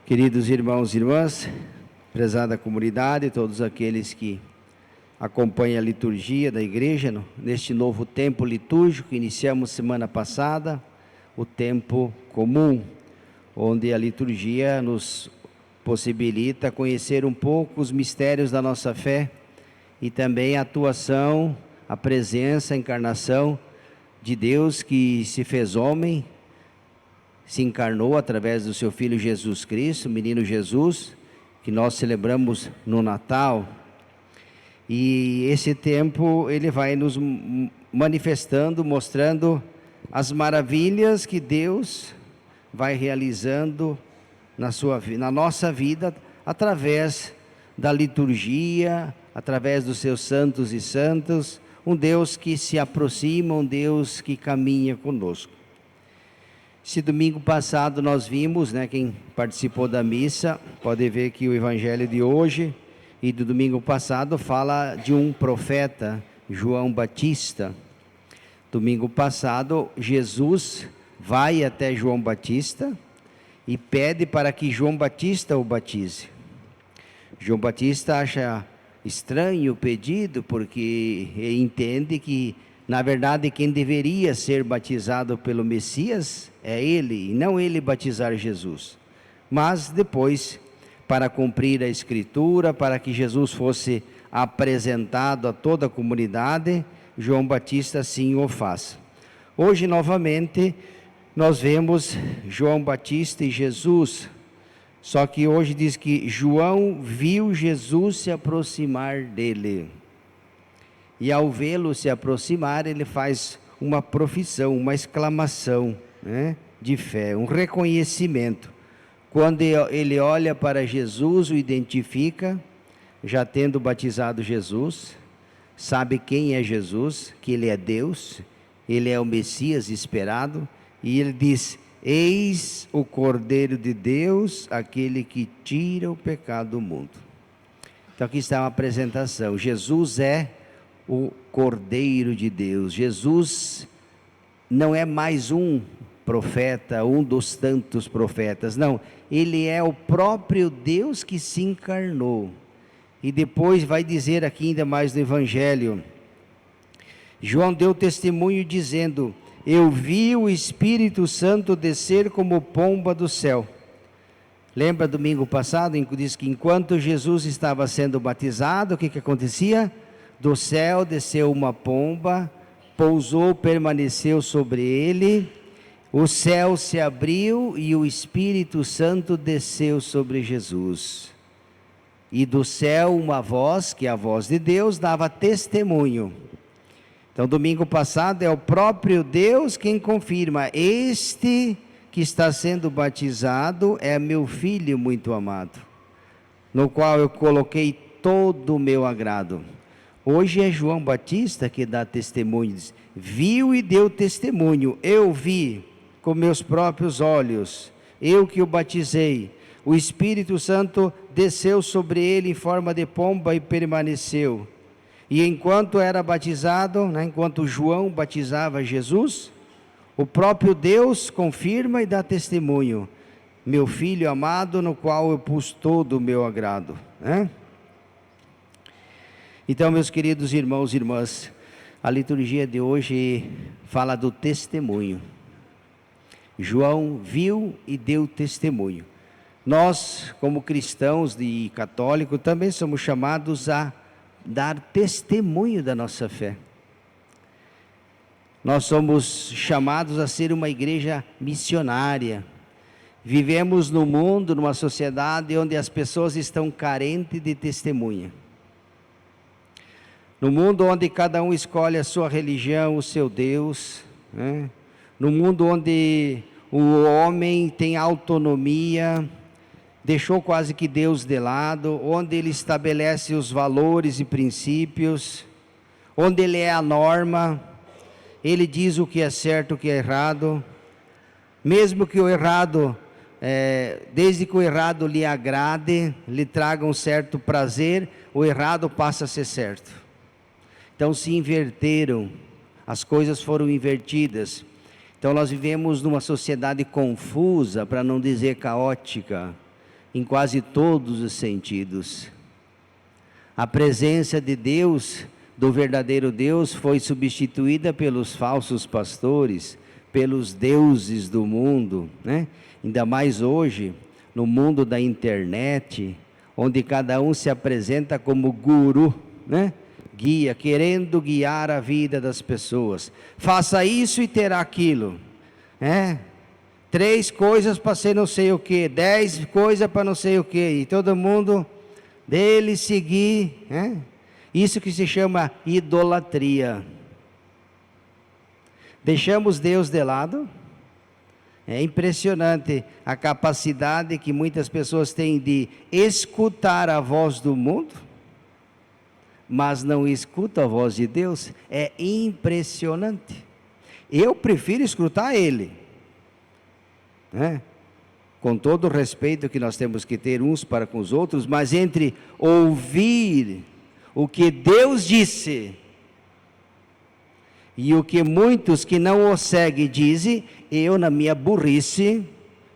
Queridos irmãos e irmãs, prezada comunidade, todos aqueles que acompanham a liturgia da igreja, neste novo tempo litúrgico que iniciamos semana passada, o tempo comum, onde a liturgia nos possibilita conhecer um pouco os mistérios da nossa fé e também a atuação, a presença, a encarnação de Deus que se fez homem, se encarnou através do seu Filho Jesus Cristo, o menino Jesus, que nós celebramos no Natal. E esse tempo ele vai nos manifestando, mostrando as maravilhas que Deus vai realizando na nossa vida, através da liturgia, através dos seus santos e santas, um Deus que se aproxima, um Deus que caminha conosco. Esse domingo passado nós vimos, quem participou da missa, pode ver que o evangelho de hoje e do domingo passado fala de um profeta, João Batista. Domingo passado, Jesus vai até João Batista e pede para que João Batista o batize. João Batista acha estranho o pedido, porque ele entende que, na verdade, quem deveria ser batizado pelo Messias é ele, e não ele batizar Jesus. Mas depois, para cumprir a Escritura, para que Jesus fosse apresentado a toda a comunidade, João Batista sim o faz. Hoje, novamente, nós vemos João Batista e Jesus, só que hoje diz que João viu Jesus se aproximar dele. E ao vê-lo se aproximar, ele faz uma profissão, uma exclamação, de fé, um reconhecimento. Quando ele olha para Jesus, o identifica, já tendo batizado Jesus, sabe quem é Jesus, que ele é Deus, ele é o Messias esperado, e ele diz: eis o Cordeiro de Deus, aquele que tira o pecado do mundo. Então aqui está uma apresentação. Jesus é o Cordeiro de Deus. Jesus não é mais um profeta, um dos tantos profetas, não, ele é o próprio Deus que se encarnou. E depois vai dizer aqui ainda mais no evangelho, João deu testemunho dizendo: eu vi o Espírito Santo descer como pomba do céu. Lembra domingo passado, diz que enquanto Jesus estava sendo batizado, o que acontecia? Do céu desceu uma pomba, pousou, permaneceu sobre ele, o céu se abriu e o Espírito Santo desceu sobre Jesus. E do céu uma voz, que é a voz de Deus, dava testemunho. Então domingo passado é o próprio Deus quem confirma: este que está sendo batizado é meu Filho muito amado, no qual eu coloquei todo o meu agrado. Hoje é João Batista que dá testemunho, viu e deu testemunho: eu vi com meus próprios olhos, eu que o batizei, o Espírito Santo desceu sobre ele em forma de pomba e permaneceu. E enquanto era batizado, enquanto João batizava Jesus, o próprio Deus confirma e dá testemunho: meu Filho amado, no qual eu pus todo o meu agrado. Então, meus queridos irmãos e irmãs, a liturgia de hoje fala do testemunho. João viu e deu testemunho. Nós, como cristãos e católicos, também somos chamados a dar testemunho da nossa fé. Nós somos chamados a ser uma igreja missionária. Vivemos no mundo, numa sociedade onde as pessoas estão carentes de testemunha. No mundo onde cada um escolhe a sua religião, o seu Deus, no mundo onde o homem tem autonomia, deixou quase que Deus de lado, onde ele estabelece os valores e princípios, onde ele é a norma, ele diz o que é certo, o que é errado, mesmo que o errado, desde que o errado lhe agrade, lhe traga um certo prazer, o errado passa a ser certo. Então se inverteram, as coisas foram invertidas. Então nós vivemos numa sociedade confusa, para não dizer caótica. em quase todos os sentidos. A presença de Deus, do verdadeiro Deus, foi substituída pelos falsos pastores, pelos deuses do mundo, né? Ainda mais hoje, no mundo da internet, onde cada um se apresenta como guru, né? Guia, querendo guiar a vida das pessoas. Faça isso e terá aquilo, 3 coisas para ser não sei o que, 10 coisas para não sei o que, e todo mundo dele seguir, isso que se chama idolatria. Deixamos Deus de lado. É impressionante a capacidade que muitas pessoas têm de escutar a voz do mundo, mas não escuta a voz de Deus. É impressionante. Eu prefiro escutar Ele, com todo o respeito que nós temos que ter uns para com os outros, mas entre ouvir o que Deus disse e o que muitos que não o seguem dizem, eu, na minha burrice,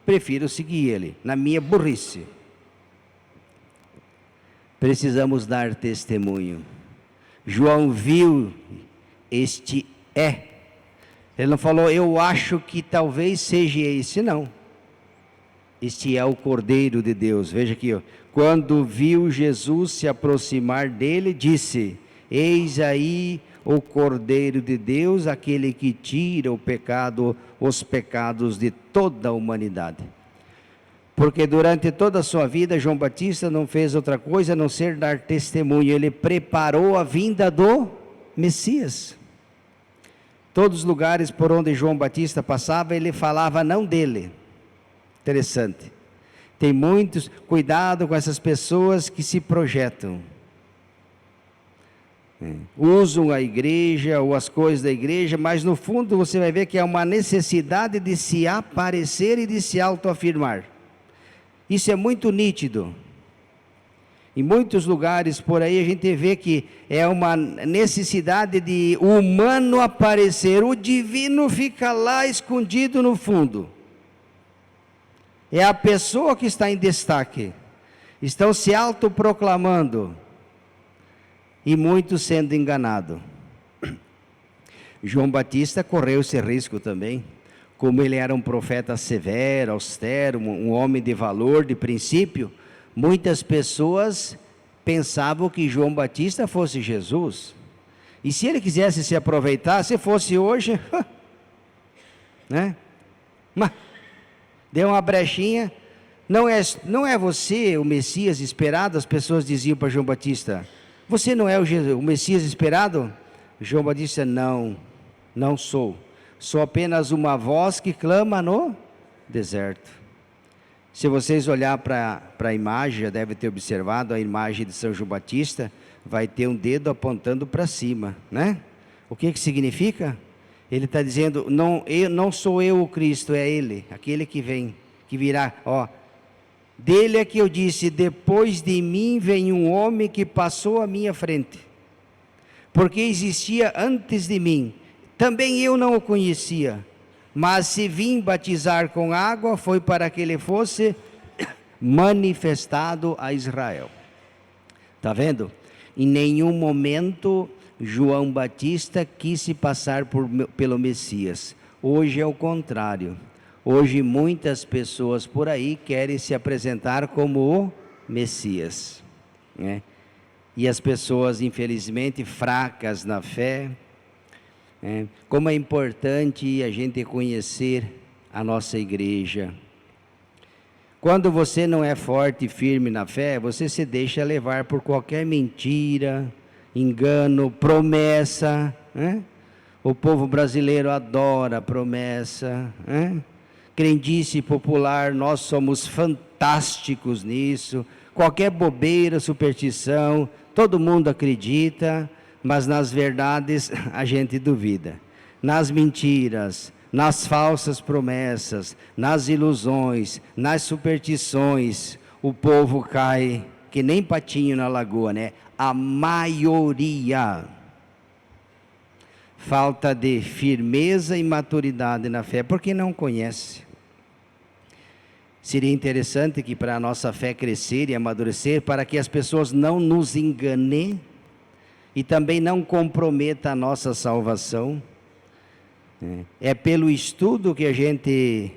prefiro seguir Ele, na minha burrice. Precisamos dar testemunho. João viu, este é. Ele não falou, eu acho que talvez seja esse, não. Este é o Cordeiro de Deus. Veja aqui, quando viu Jesus se aproximar dele, disse, eis aí o Cordeiro de Deus, aquele que tira os pecados de toda a humanidade. Porque durante toda a sua vida, João Batista não fez outra coisa a não ser dar testemunho. Ele preparou a vinda do Messias. Todos os lugares por onde João Batista passava, ele falava não dele. Interessante. Tem muitos, cuidado com essas pessoas que se projetam. Usam a igreja ou as coisas da igreja, mas no fundo você vai ver que é uma necessidade de se aparecer e de se autoafirmar. Isso é muito nítido. Em muitos lugares por aí a gente vê que é uma necessidade de o humano aparecer, o divino fica lá escondido no fundo. É a pessoa que está em destaque. Estão se autoproclamando. E muitos sendo enganados. João Batista correu esse risco também. Como ele era um profeta severo, austero, um homem de valor, de princípio, muitas pessoas pensavam que João Batista fosse Jesus. E se ele quisesse se aproveitar, se fosse hoje, Mas deu uma brechinha. Não é você o Messias esperado? As pessoas diziam para João Batista, você não é o Messias esperado? João Batista, não sou. Sou apenas uma voz que clama no deserto. Se vocês olhar para a imagem, já deve ter observado a imagem de São João Batista, vai ter um dedo apontando para cima, O que significa? Ele está dizendo, não sou eu o Cristo, é Ele, aquele que vem, que virá, dele é que eu disse, depois de mim vem um homem que passou à minha frente, porque existia antes de mim, também eu não o conhecia, mas se vim batizar com água, foi para que ele fosse manifestado a Israel. Está vendo? Em nenhum momento João Batista quis se passar pelo Messias. Hoje é o contrário. Hoje muitas pessoas por aí querem se apresentar como o Messias, E as pessoas, infelizmente, fracas na fé. Como é importante a gente conhecer a nossa igreja. Quando você não é forte e firme na fé, você se deixa levar por qualquer mentira, engano, promessa. O povo brasileiro adora promessa. Crendice popular, nós somos fantásticos nisso. Qualquer bobeira, superstição, todo mundo acredita, mas nas verdades a gente duvida. Nas mentiras, nas falsas promessas, nas ilusões, nas superstições, o povo cai que nem patinho na lagoa, A maioria. Falta de firmeza e maturidade na fé, porque não conhece. Seria interessante que para a nossa fé crescer e amadurecer, para que as pessoas não nos enganem e também não comprometa a nossa salvação, é pelo estudo que a gente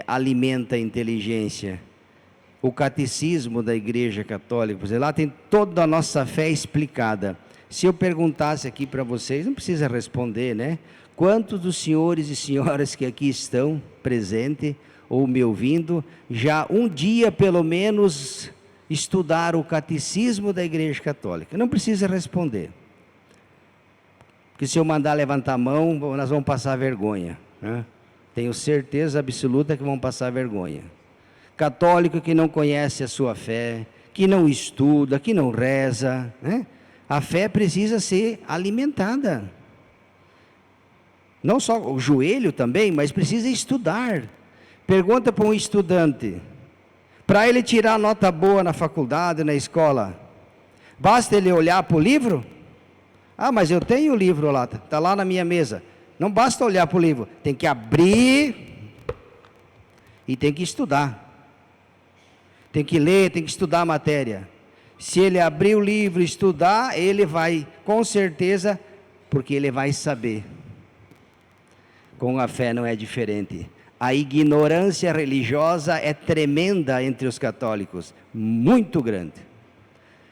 alimenta a inteligência. O catecismo da Igreja Católica, por exemplo, lá tem toda a nossa fé explicada. Se eu perguntasse aqui para vocês, não precisa responder, né? Quantos dos senhores e senhoras que aqui estão presentes ou me ouvindo, já um dia pelo menos estudaram o catecismo da Igreja Católica? Não precisa responder. Porque se eu mandar levantar a mão, nós vamos passar vergonha, né? Tenho certeza absoluta que vão passar vergonha. Católico que não conhece a sua fé, que não estuda, que não reza, né? A fé precisa ser alimentada. Não só o joelho também, mas precisa estudar. Pergunta para um estudante, para ele tirar nota boa na faculdade, na escola, basta ele olhar para o livro? Ah, mas eu tenho o livro lá, está lá na minha mesa. Não basta olhar para o livro, tem que abrir e tem que estudar. Tem que ler, tem que estudar a matéria. Se ele abrir o livro e estudar, ele vai, com certeza, porque ele vai saber. Com a fé não é diferente. A ignorância religiosa é tremenda entre os católicos, muito grande.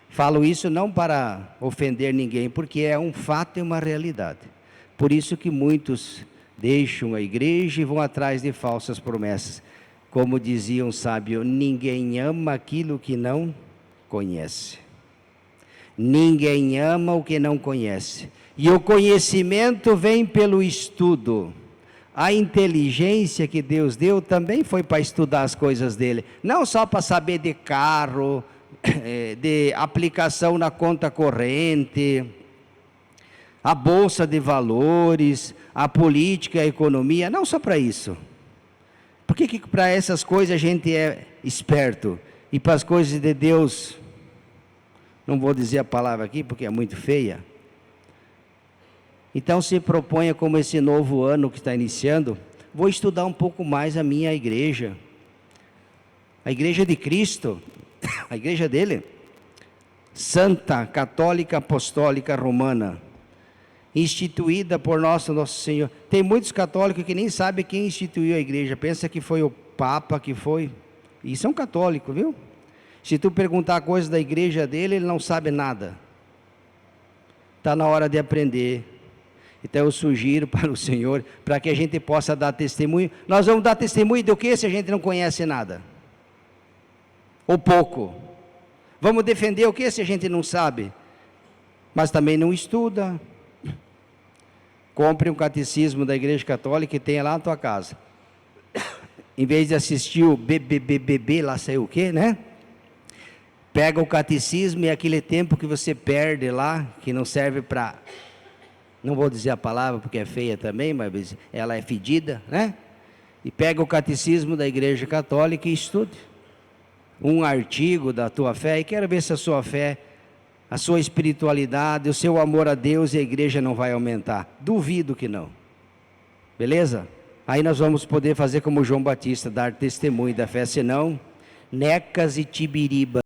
Falo isso não para ofender ninguém, porque é um fato e uma realidade. Por isso que muitos deixam a igreja e vão atrás de falsas promessas. Como dizia um sábio, ninguém ama aquilo que não conhece. Ninguém ama o que não conhece. E o conhecimento vem pelo estudo. A inteligência que Deus deu também foi para estudar as coisas dele. Não só para saber de carro, de aplicação na conta corrente, a bolsa de valores, a política, a economia. Não só para isso. Por que para essas coisas a gente é esperto? E para as coisas de Deus, não vou dizer a palavra aqui porque é muito feia. Então se proponha, como esse novo ano que está iniciando, vou estudar um pouco mais a minha igreja. A igreja de Cristo, a igreja dele, Santa, Católica, Apostólica, Romana, instituída por Nosso Senhor. Tem muitos católicos que nem sabem quem instituiu a igreja, pensa que foi o Papa que foi, e são católicos, viu? Se tu perguntar coisas da igreja dele, ele não sabe nada. Está na hora de aprender. Então eu sugiro para o Senhor, para que a gente possa dar testemunho. Nós vamos dar testemunho do que se a gente não conhece nada? Ou pouco. Vamos defender o que se a gente não sabe? Mas também não estuda. Compre um catecismo da Igreja Católica e tenha lá na tua casa. Em vez de assistir o BBBBB, lá saiu o quê, né? Pega o catecismo e aquele tempo que você perde lá, que não serve para... Não vou dizer a palavra porque é feia também, mas ela é fedida, né? E pega o catecismo da Igreja Católica e estude um artigo da tua fé, e quero ver se a sua fé, a sua espiritualidade, o seu amor a Deus e a igreja não vai aumentar. Duvido que não. Beleza? Aí nós vamos poder fazer como João Batista, dar testemunho da fé, senão Necas e Tibiriba.